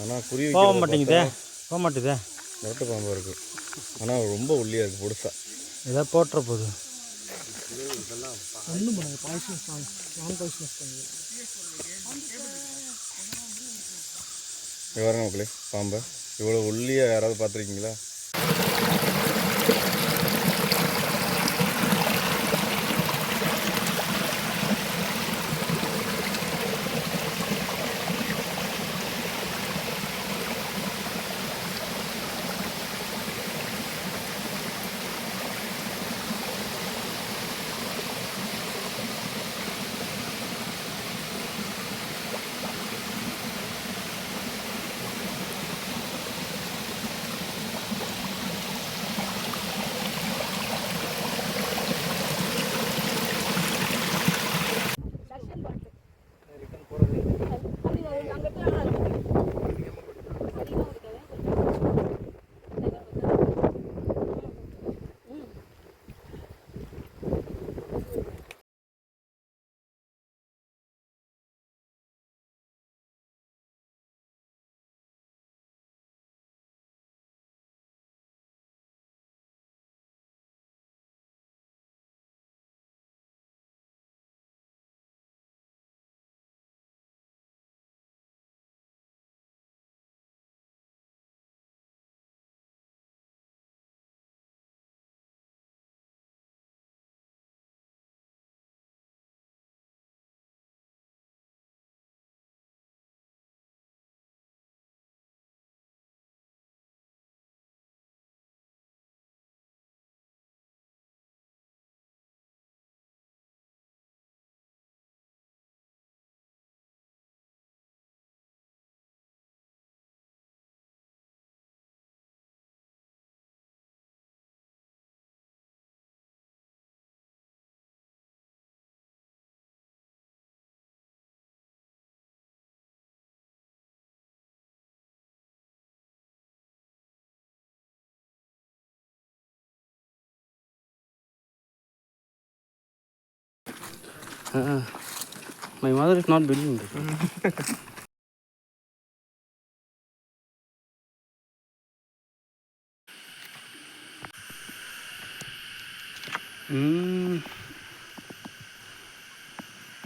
ஆனால் குருவி போக மாட்டேங்குதே, போக மாட்டேதே. முரட்டு பாம்பு இருக்குது, ஆனால் ரொம்ப ஒல்லியாக இருக்குது பொடுசா. ஏதாவது போட்டுற போகுது. ஒன்றும் பண்ணுங்க, பாய்ச்சல் நான் பாய்ச்சல் பண்ணுங்க. பாருங்க மக்களே, பாம்பை இவ்வளோ ஒல்லியாக யாராவது பார்த்துருக்கீங்களா? My mother is not believing this.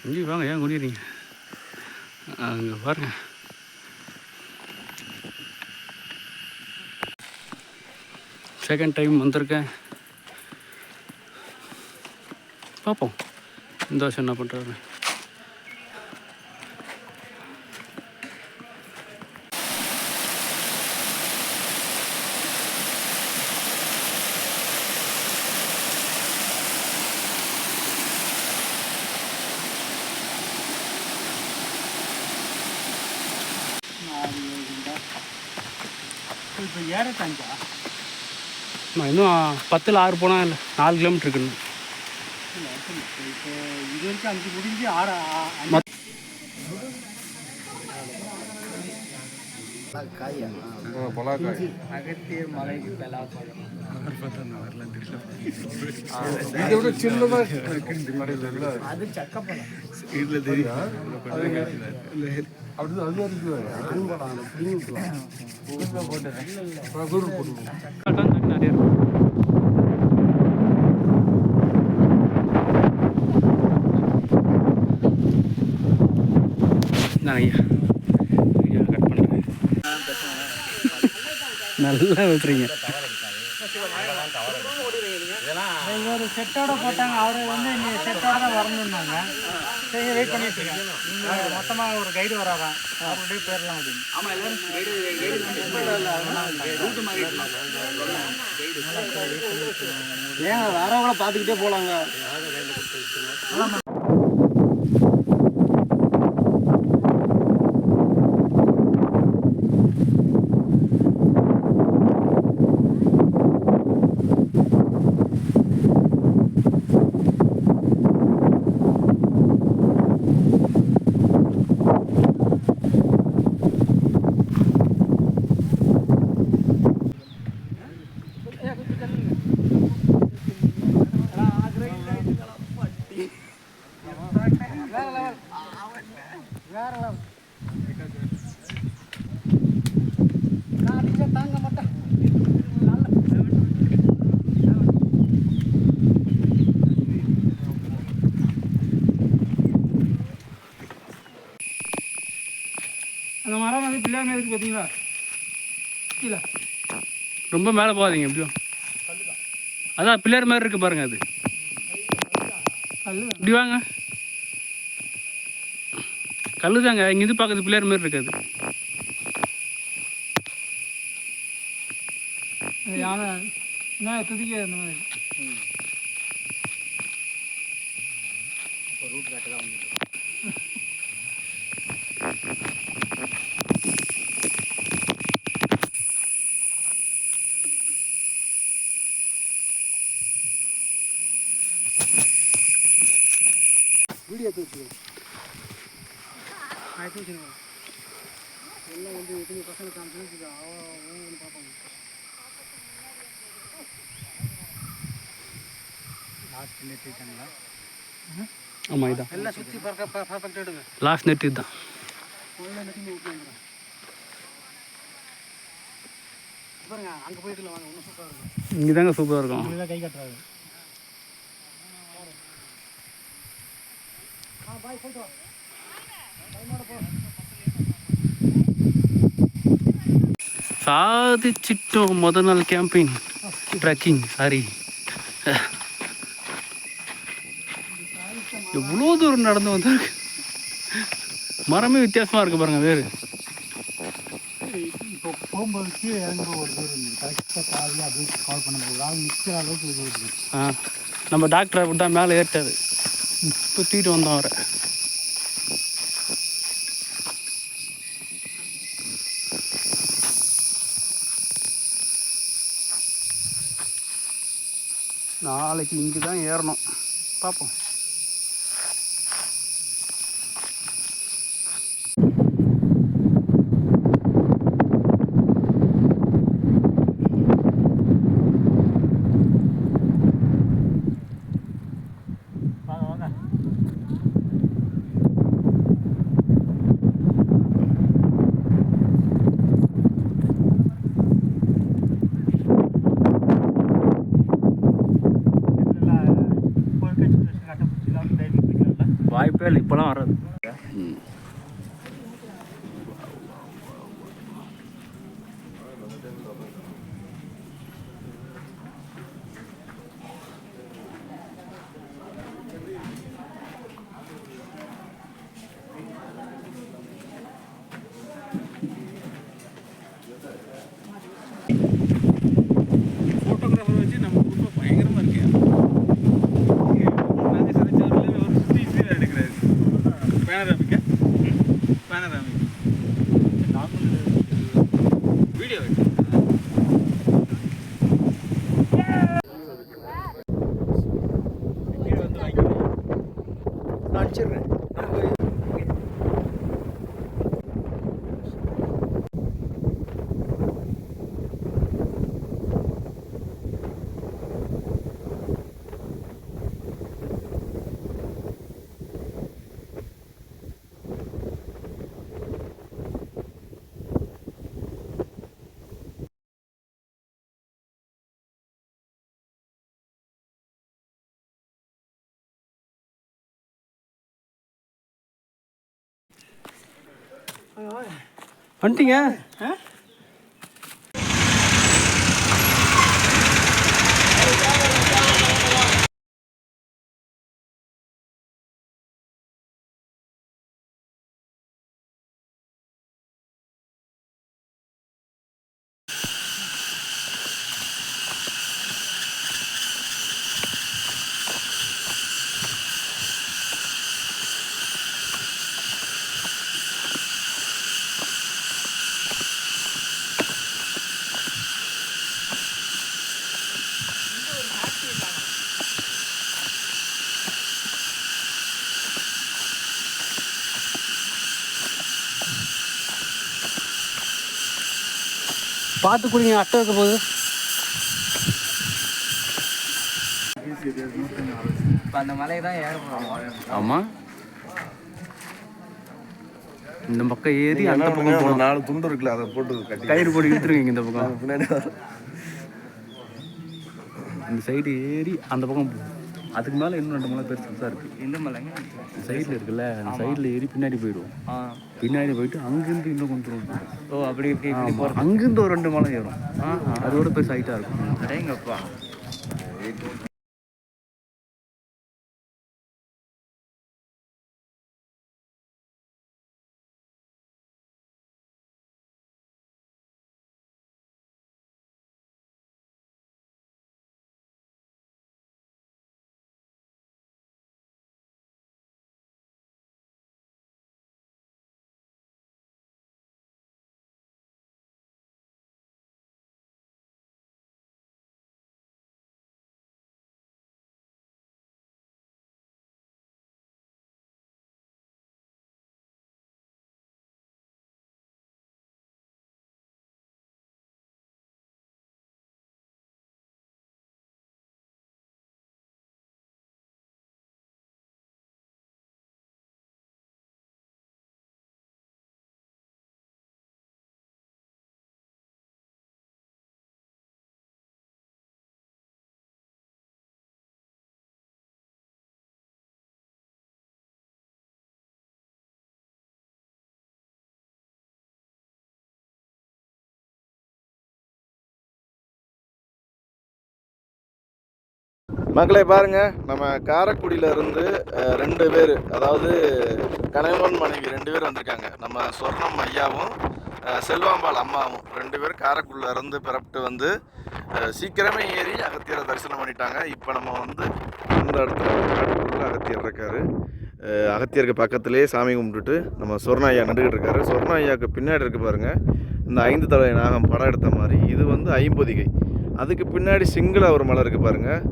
இங்கே வாங்க, ஏன் குடிக்கிறீங்க? அங்கே பாருங்க, செகண்ட் டைம் வந்திருக்கேன். பார்ப்போம் இந்த வருஷம் என்ன பண்ணுறாரு. இப்போ ஏறட்டாங்க இன்னும் 10ல் 6 போனால் இல்லை, 4 கிலோமீட்டர் இருக்குன்னு. இப்போ இது வரைக்கும் 5 முடிஞ்சு 6 அகத்தியர் மலைக்கு பலாப்பழம் இதை விட சின்னதாக அது சக்கப்பழம். இதில் தெரியும் அப்படி அது நிறைய ஐயா கட் பண்ணுறேன். நல்லா வெட்டுறீங்க. ஒரு செட்டோட போட்டாங்க, அவர் வந்து நீ செட்டோட தான் வரணுன்னாங்க. சரி வெயிட் பண்ணிட்டு இருக்கேன். மொத்தமாக ஒரு கைடு வராதான், அவருடைய போயிடலாம் அப்படின்னு. ஆமாம், எல்லாரும் ஏன் வரவங்கள பார்த்துக்கிட்டே போகலாங்க. வேற லெவல். பிள்ளையார் மாதிரி இருக்கு பார்த்தீங்களா கீழே ரொம்ப மேலே போகாதீங்க எப்படியும் அதான் பிள்ளையார் மாதிரி இருக்கு பாருங்க அது இப்படி வாங்க கல்லு தாங்க இங்கே இது பார்க்குறது பிள்ளையார் மாதிரி இருக்காது யானை என்ன துதிக்க அந்த மாதிரி ரூட் காட்டு தான் வந்து வீடியோ தூச்சு எல்லாம் வந்து எத்தனை பசங்க காமிச்சு அவன் பார்ப்பாங்க லாஸ்ட் நெட் இருக்காங்களா ஆமாம் இதான் எல்லாம் சுற்றி பர்ஃபெக்ட் எடுங்க லாஸ்ட் நெட் இதுதான் பாருங்க அங்கே போயிட்டு வாங்க ஒன்றும் சூப்பராக இருக்கும் இங்கே தாங்க சூப்பராக இருக்கும் கை கட்டுறாரு சாதிச்சிட்டோம் முதல் நாள் கேம்பிங் ட்ரெக்கிங் சாரி எவ்வளோ தூரம் நடந்து வந்திருக்கு மரமே வித்தியாசமாக இருக்குது பாருங்கள் வேறு இப்போ போகும்போது கீழே இறங்கும்போது ஒரு பேர் இருந்தது கரெக்டாக காலையில் அப்படியே கால் பண்ணும்போது ஆள் நிற்கிற அளவுக்கு இது வருது நம்ம டாக்டர் அப்படி தான் மேலே ஏற்றாரு சுற்றிட்டு வந்தோம் அவரை நாளைக்கு இங்கே தான் ஏறணும் பார்ப்போம் வாய்ப்பே இல்லை இப்போலாம் வராது ஃபோட்டோகிராஃபர் வச்சு நம்ம குடும்பம் பயங்கரமாக இருக்கேன் வீடியோ வந்து நான் அடிச்சிடுறேன் வந்துட்டீங்க பார்த்து குடிங்க அட்டை வைக்க போகுது அந்த மலையை தான் ஏற போகிறோம் ஆமாம் இந்த பக்கம் ஏறி அந்த பக்கம் போகணும் 4 துண்டு இருக்குல்ல அதை போட்டு கயிறு போட்டு இழுத்துருக்கீங்க இந்த பக்கம் பின்னாடி இந்த சைடு ஏறி அந்த பக்கம் அதுக்கு மேலே இன்னும் 2 மலை பெருசாக இருக்குது. இந்த மலைங்க சைடில் இருக்குல்ல, அந்த சைடில் ஏறி பின்னாடி போயிடும். பின்னாடி போயிட்டு அங்கேருந்து இன்னும் கொஞ்சம் ஓ அப்படி இப்படி இப்படி போகிறது. அங்கேருந்து ஒரு 2 மலை ஏறும். அதோட பெருசு ஹைட்டாக இருக்கும். அடேங்கப்பா. மக்களே பாருங்கள், நம்ம காரைக்குடியிலேருந்து 2 பேர், அதாவது கணவன் மனைவி 2 பேர் வந்திருக்காங்க. நம்ம சொர்ணம் ஐயாவும் செல்வாம்பாள் அம்மாவும் 2 பேர் காரைக்குடியிலேருந்து பிறப்பிட்டு வந்து சீக்கிரமே ஏறி அகத்தியரை தரிசனம் பண்ணிட்டாங்க. இப்போ நம்ம வந்து இந்த இடத்துல காட்டுக்குள்ள அகத்தியர் இருக்கார். அகத்தியருக்கு பக்கத்துலேயே சாமி கும்பிட்டுட்டு நம்ம சொர்ண ஐயா நடுக்கிட்டு இருக்காரு. சொர்ண ஐயாவுக்கு பின்னாடி இருக்குது பாருங்கள், இந்த 5 தலை நாகம் படம் எடுத்த மாதிரி. இது வந்து ஐம்பொதிகை. அதுக்கு பின்னாடி சிங்கள ஒரு மலை இருக்குது பாருங்கள்,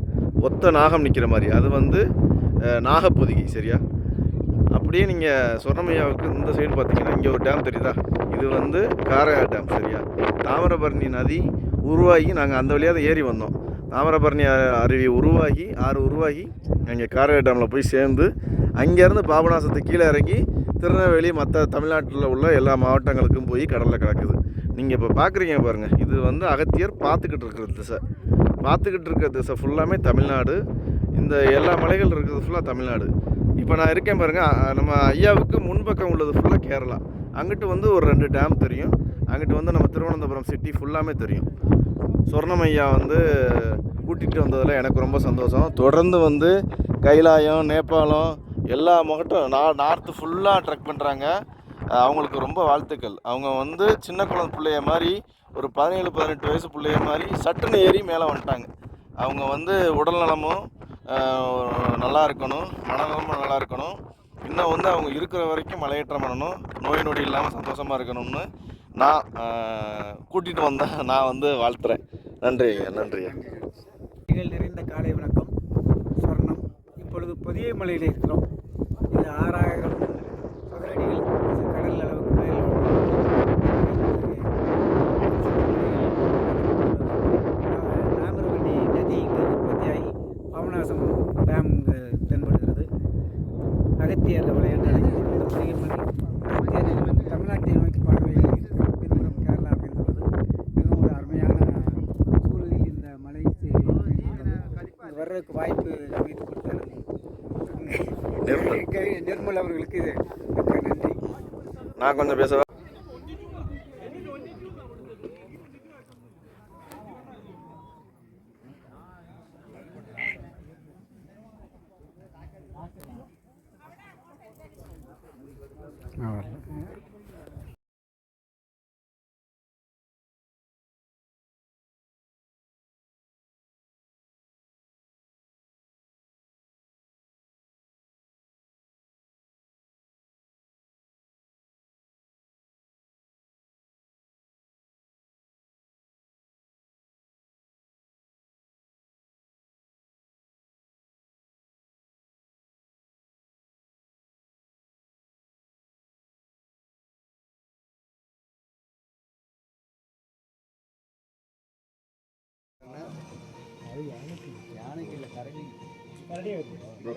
ஒத்த நாகம் நிற்கிற மாதிரி. அது வந்து நாகப்பொதிகை. சரியா? அப்படியே நீங்கள் சொர்ணமையாவுக்கு இந்த சைடு பார்த்தீங்கன்னா இங்கே ஒரு டேம் தெரியுதா, இது வந்து காரையா டேம். சரியா? தாமிரபரணி நதி உருவாகி நாங்கள் அந்த வழியாக ஏறி வந்தோம். தாமிரபரணி அருவி உருவாகி 6 உருவாகி அங்கே காரையா டேமில் போய் சேர்ந்து அங்கேருந்து பாபநாசத்துக்கு கீழே இறங்கி திருநெல்வேலி மற்ற தமிழ்நாட்டில் உள்ள எல்லா மாவட்டங்களுக்கும் போய் கடலில் கலக்குது. நீங்கள் இப்போ பார்க்குறீங்க பாருங்கள், இது வந்து அகத்தியர் பார்த்துக்கிட்டு இருக்கிற திசை ஃபுல்லாமே தமிழ்நாடு. இந்த எல்லா மலைகள் இருக்கிறது ஃபுல்லாக தமிழ்நாடு. இப்போ நான் இருக்கேன் பாருங்கள், நம்ம ஐயாவுக்கு முன்பக்கம் உள்ளது ஃபுல்லாக கேரளா. அங்கிட்டு வந்து ஒரு 2 டேம் தெரியும். அங்கிட்டு வந்து நம்ம திருவனந்தபுரம் சிட்டி ஃபுல்லாமே தெரியும். சொர்ணம் ஐயா வந்து கூட்டிகிட்டு வந்ததில் எனக்கு ரொம்ப சந்தோஷம். தொடர்ந்து வந்து கைலாயம், நேபாளம் எல்லா முகட்டும் நார்த்து ஃபுல்லாக ட்ரெக் பண்ணுறாங்க. அவங்களுக்கு ரொம்ப வாழ்த்துக்கள். அவங்க வந்து சின்ன குழந்தை பிள்ளைய மாதிரி, ஒரு 17-18 வயசு பிள்ளைய மாதிரி சட்டுன்னு ஏறி மேலே வந்துட்டாங்க. அவங்க வந்து உடல் நலமும் நல்லா இருக்கணும், மனநலமும் நல்லா இருக்கணும். இன்னும் வந்து அவங்க இருக்கிற வரைக்கும் மலையேற்றம் பண்ணணும், நோய் நொடி இல்லாமல் சந்தோஷமாக இருக்கணும்னு நான் கூட்டிகிட்டு வந்தேன். நான் வந்து வாழ்த்துறேன். நன்றி நன்றியா. நிறைந்த காலை வணக்கம். சொர்ணம். இப்பொழுது பொதிகை மலையில் இருக்கிறோம். இது 6000 சதுரடிகள் கடல் அளவுக்கு மேல். தாமிரபரணி நதி இங்கு உற்பத்தியாகி பாபநாசம் டேம் இங்கு தென்படுகிறது. அகத்தியர் மலை என்று அழைக்கப்படுகிறது பொதிகை மலை. அகத்தியர் தமிழ்நாட்டை நோக்கி பார்வையில் பின்புறம் கேரளா அமைந்துள்ளது. மிகவும் ஒரு அருமையான சூழலில் இந்த மலை வர்றதுக்கு வாய்ப்பு அமைத்து கொடுத்தார் நிர்மல் அவர்களுக்கு நன்றி. நான் கொஞ்சம் பேச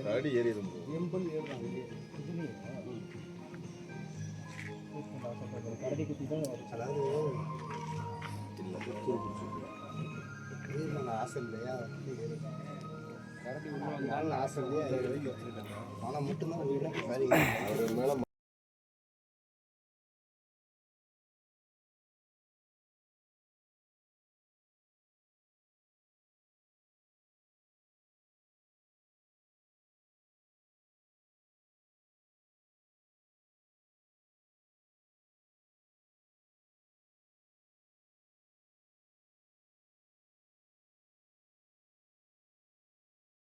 கரடி ஏறி கரடி குத்தி தான் ஆசை இல்லையா? ஆசை பணம் மட்டும்தான்